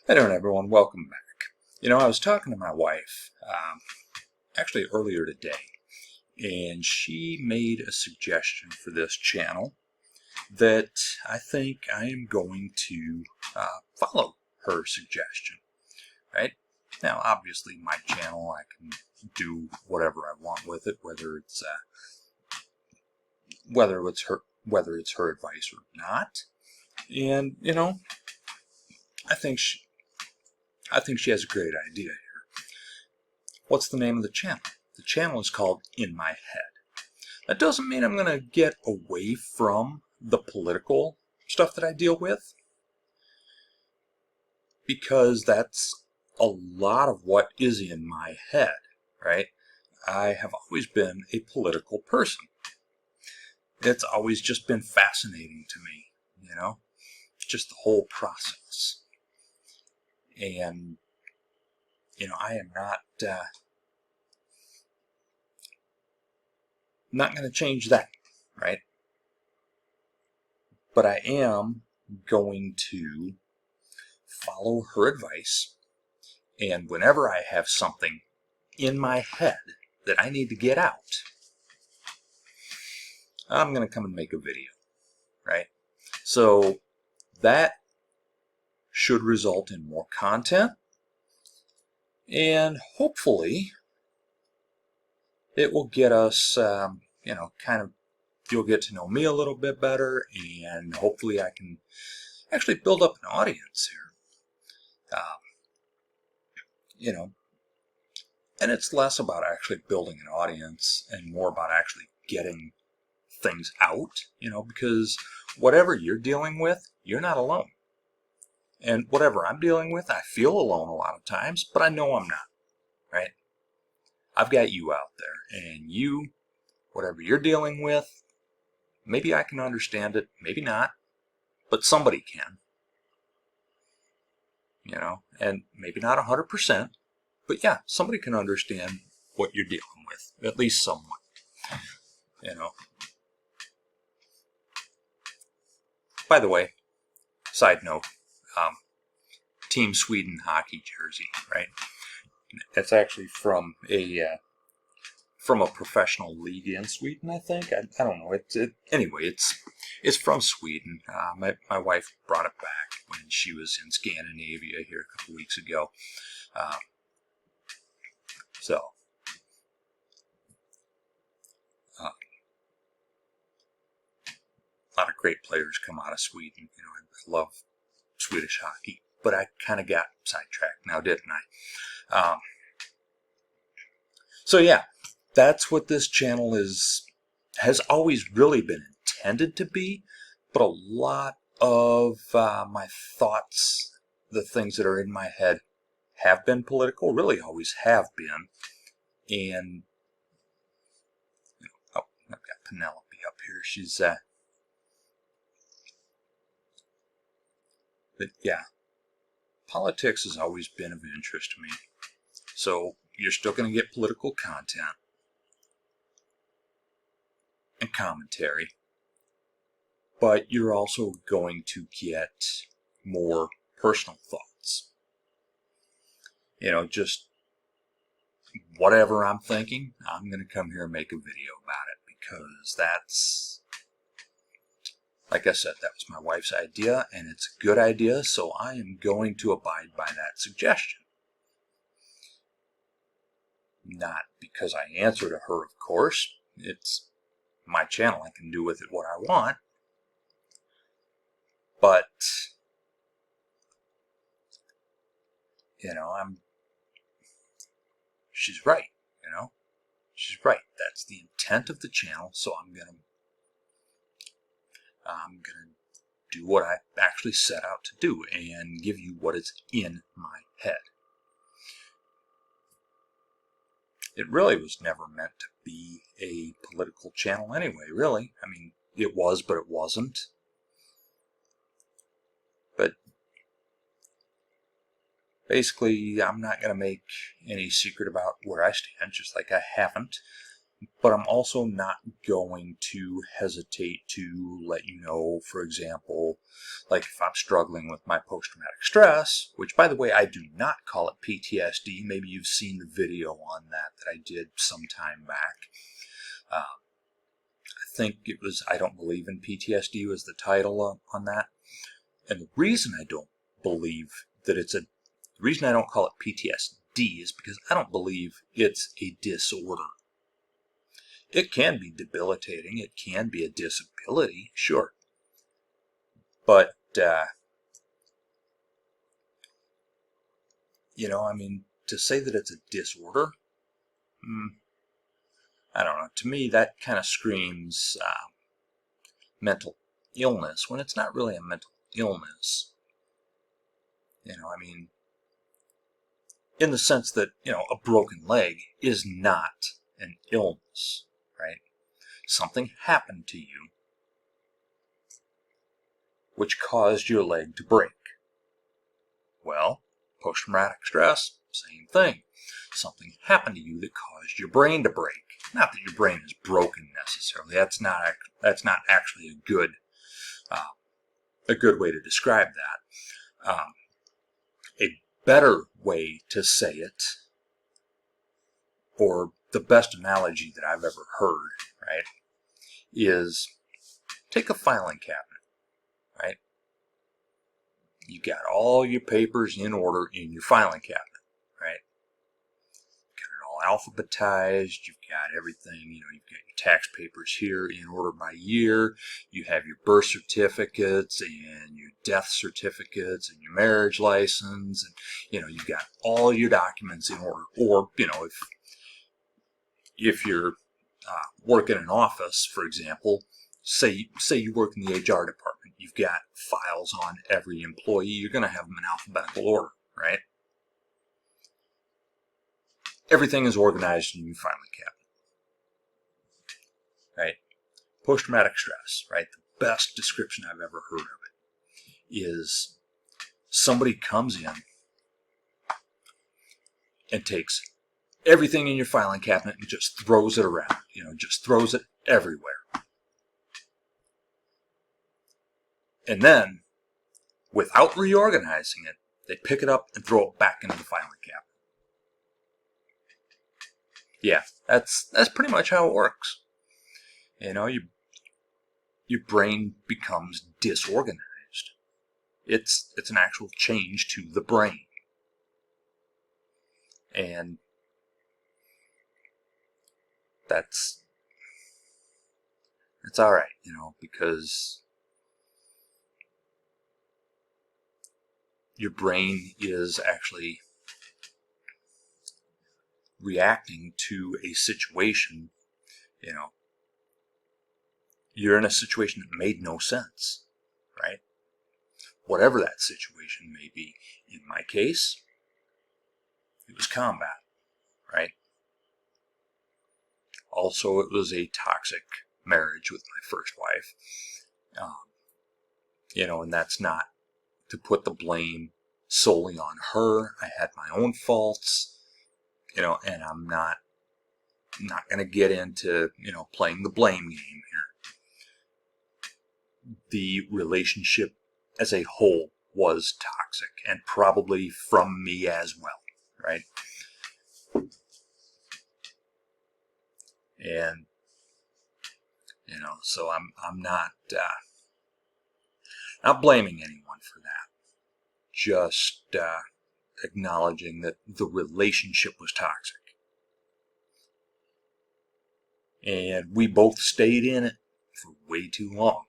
Hey there, everyone. Welcome back. I was talking to my wife actually earlier today, and she made a suggestion for this channel that I think I am going to follow her suggestion. Right now, obviously, my channel, I can do whatever I want with it, whether it's her advice or not. And I think she has a great idea. What's the name of the channel? The channel is called In My Head. That doesn't mean I'm going to get away from the political stuff that I deal with, because that's a lot of what is in my head, right? I have always been a political person. It's always just been fascinating to me, just the whole process. And, I am not going to change that, right? But I am going to follow her advice, and whenever I have something in my head that I need to get out, I'm going to come and make a video, right? So that should result in more content, and hopefully it will get us, you'll get to know me a little bit better, and hopefully I can actually build up an audience here. And it's less about actually building an audience and more about actually getting things out, because whatever you're dealing with, you're not alone. And whatever I'm dealing with, I feel alone a lot of times, but I know I'm not, right? I've got you out there, and you, whatever you're dealing with, maybe I can understand it, maybe not, but somebody can, and maybe not 100%, but yeah, somebody can understand what you're dealing with, at least somewhat, By the way, side note, Team Sweden hockey jersey, right? It's actually from a professional league in Sweden, I think. I don't know. Anyway. It's from Sweden. My wife brought it back when she was in Scandinavia here a couple weeks ago. So a lot of great players come out of Sweden. I love Swedish hockey, but I kind of got sidetracked now, didn't I? So yeah, that's what this channel has always really been intended to be, but a lot of my thoughts, the things that are in my head, have been political, really always have been. And oh, I've got Penelope up here. She's but yeah, politics has always been of interest to me. So you're still going to get political content and commentary, but you're also going to get more personal thoughts. Just whatever I'm thinking, I'm going to come here and make a video about it, because that's, like I said, that was my wife's idea, and it's a good idea, so I am going to abide by that suggestion. Not because I answer to her, of course. It's my channel. I can do with it what I want. But, she's right, She's right. That's the intent of the channel, so I'm gonna do what I actually set out to do and give you what is in my head. It really was never meant to be a political channel anyway, really. I mean, it was, but it wasn't. But basically, I'm not going to make any secret about where I stand, just like I haven't. but I'm also not going to hesitate to let you know, for example, like if I'm struggling with my post-traumatic stress, which, by the way, I do not call it PTSD. Maybe you've seen the video on that I did some time back. I think it was I Don't Believe in PTSD was the title on that. And the reason I don't believe that the reason I don't call it PTSD is because I don't believe it's a disorder. It can be debilitating. It can be a disability, sure. But, I mean, to say that it's a disorder, I don't know. To me, that kind of screams mental illness when it's not really a mental illness. I mean, in the sense that, a broken leg is not an illness, right? Something happened to you which caused your leg to break. Well, post-traumatic stress, same thing. Something happened to you that caused your brain to break. Not that your brain is broken necessarily. That's not actually a good way to describe that. A better way to say it, or the best analogy that I've ever heard, right, is take a filing cabinet, right? You got all your papers in order in your filing cabinet, right? Got it all alphabetized. You've got everything, you've got your tax papers here in order by year. You have your birth certificates and your death certificates and your marriage license, and you've got all your documents in order. Or if you're work in an office, for example, say you work in the HR department, you've got files on every employee, you're going to have them in alphabetical order, right? Everything is organized in your filing cabinet, right? Post-traumatic stress, right? The best description I've ever heard of it is somebody comes in and takes everything in your filing cabinet and just throws it around, just throws it everywhere. And then, without reorganizing it, they pick it up and throw it back into the filing cabinet. Yeah, that's pretty much how it works. Your brain becomes disorganized. It's an actual change to the brain. And that's all right, because your brain is actually reacting to a situation. You're in a situation that made no sense, right? Whatever that situation may be. In my case, it was combat, right? Also, it was a toxic marriage with my first wife. And that's not to put the blame solely on her. I had my own faults, and I'm not going to get into, playing the blame game here. The relationship as a whole was toxic, and probably from me as well, right? And so I'm not blaming anyone for that. Just acknowledging that the relationship was toxic, and we both stayed in it for way too long.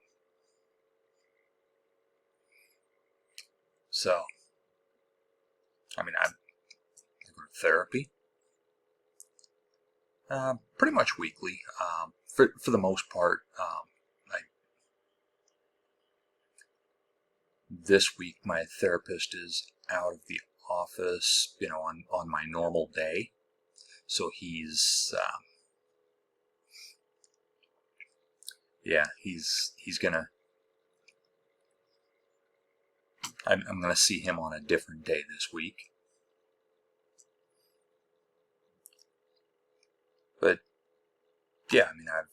So, I mean, I go to therapy pretty much weekly. For the most part, this week my therapist is out of the office, on my normal day. So he's gonna. I'm gonna see him on a different day this week. But yeah, I mean, I've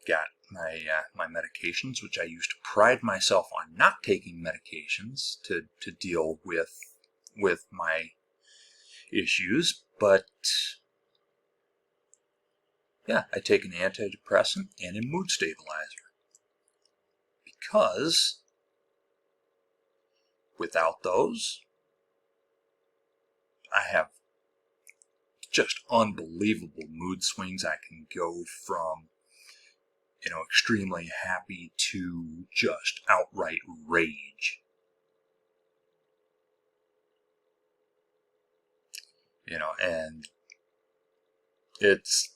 got my medications, which I used to pride myself on not taking medications to deal with my issues, but yeah, I take an antidepressant and a mood stabilizer because without those, I have just unbelievable mood swings. I can go from, extremely happy to just outright rage. And it's,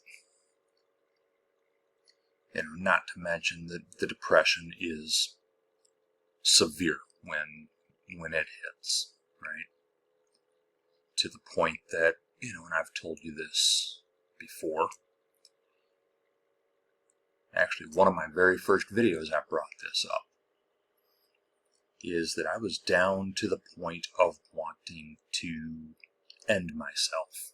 not to mention that the depression is severe when it hits, right? To the point that, and I've told you this before. Actually, one of my very first videos I brought this up, is that I was down to the point of wanting to end myself.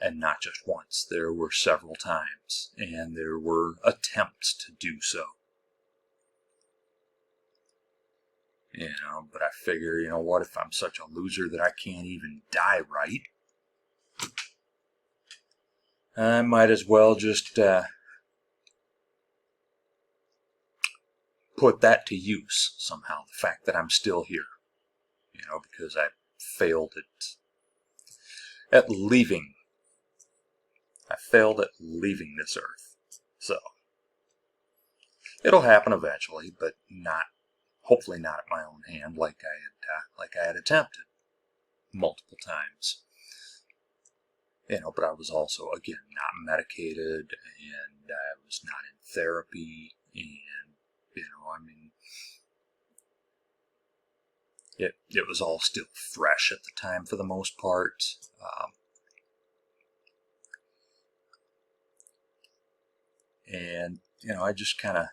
And not just once, there were several times, and there were attempts to do so. But I figure, what if I'm such a loser that I can't even die right? I might as well just put that to use somehow, the fact that I'm still here. Because I failed at leaving. I failed at leaving this earth. So, it'll happen eventually, but hopefully not at my own hand, like I had attempted multiple times. But I was also, again, not medicated, and I was not in therapy, and, it was all still fresh at the time for the most part. And, I just kind of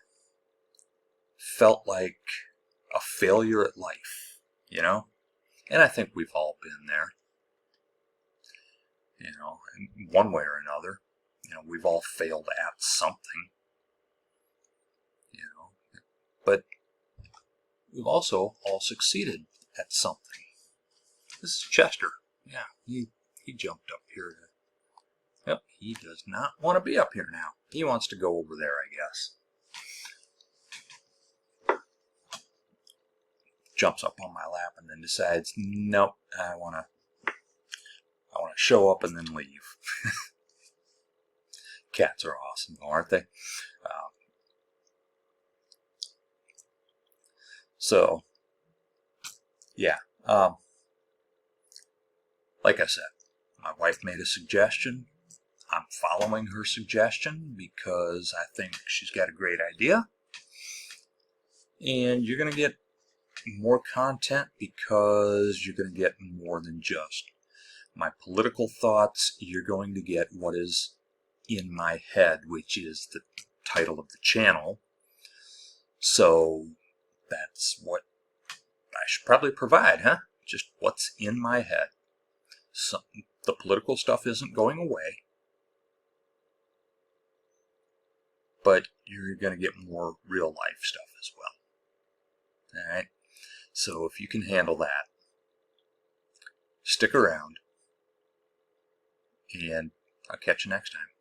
felt like a failure at life, And I think we've all been there, in one way or another. We've all failed at something, But we've also all succeeded at something. This is Chester. Yeah, he jumped up here. Yep, he does not want to be up here now. He wants to go over there, I guess. Jumps up on my lap and then decides, nope, I want to show up and then leave. Cats are awesome, aren't they? So, yeah. Like I said, my wife made a suggestion. I'm following her suggestion because I think she's got a great idea. And you're going to get more content because you're going to get more than just my political thoughts. You're going to get what is in my head, which is the title of the channel. So that's what I should probably provide, huh? Just what's in my head. The political stuff isn't going away, but you're going to get more real life stuff as well. Alright? So if you can handle that, stick around, and I'll catch you next time.